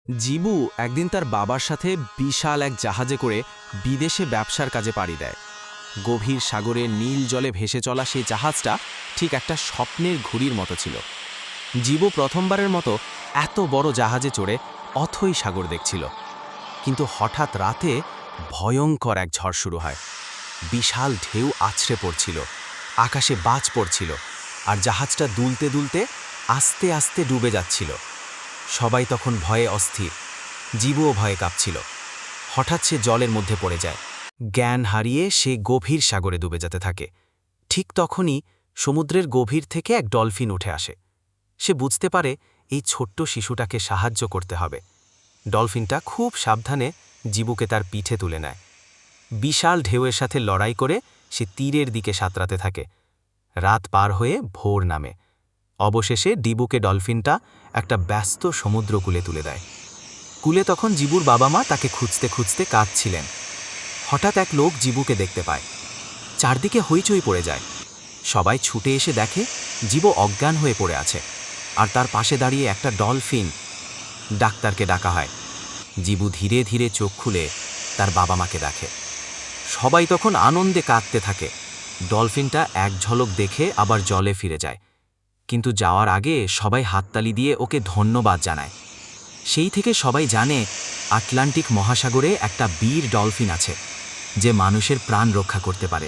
জিবু একদিন তার বাবার সাথে বিশাল এক জাহাজে করে বিদেশে ব্যবসার কাজে পাড়ি দেয়। গভীর সাগরে নীল জলে ভেসে চলা সেই জাহাজটা ঠিক একটা স্বপ্নের ঘুড়ির মতো ছিল। জিবু প্রথমবারের মতো এত বড় জাহাজে চড়ে অথই সাগর দেখছিল। কিন্তু হঠাৎ রাতে ভয়ঙ্কর এক ঝড় শুরু হয়। বিশাল ঢেউ আছড়ে পড়ছিল, আকাশে বাজ পড়ছিল, আর জাহাজটা দুলতে দুলতে আস্তে আস্তে ডুবে যাচ্ছিল। সবাই তখন ভয়ে অস্থির, জিবুও ভয়ে কাঁপছিল। হঠাৎ সে জলের মধ্যে পড়ে যায়, জ্ঞান হারিয়ে সে গভীর সাগরে ডুবে যেতে থাকে। ঠিক তখনই সমুদ্রের গভীর থেকে এক ডলফিন উঠে আসে। সে বুঝতে পারে এই ছোট্ট শিশুটাকে সাহায্য করতে হবে। ডলফিনটা খুব সাবধানে জিবুকে তার পিঠে তুলে নেয়। বিশাল ঢেউয়ের সাথে লড়াই করে সে তীরের দিকে সাঁতরাতে থাকে। রাত পার হয়ে ভোর নামে। অবশেষে ডিবুকে ডলফিনটা একটা ব্যস্ত সমুদ্রকূলে তুলে দেয়। কূলে তখন জিবুর বাবা মা তাকে খুঁজতে খুঁজতে কাঁদছিলেন। হঠাৎ এক লোক জিবুকে দেখতে পায়। চারদিকে হইচই পড়ে যায়। সবাই ছুটে এসে দেখে জিবু অজ্ঞান হয়ে পড়ে আছে, আর তার পাশে দাঁড়িয়ে একটা ডলফিন। ডাক্তারকে ডাকা হয়। জিবু ধীরে ধীরে চোখ খুলে তার বাবা মাকে দেখে। সবাই তখন আনন্দে কাঁদতে থাকে। ডলফিনটা এক ঝলক দেখে আবার জলে ফিরে যায়, কিন্তু যাওয়ার আগে সবাই হাততালি দিয়ে ওকে ধন্যবাদ জানায়। সেই থেকে সবাই জানে আটলান্টিক মহাসাগরে একটা বীর ডলফিন আছে, যে মানুষের প্রাণ রক্ষা করতে পারে।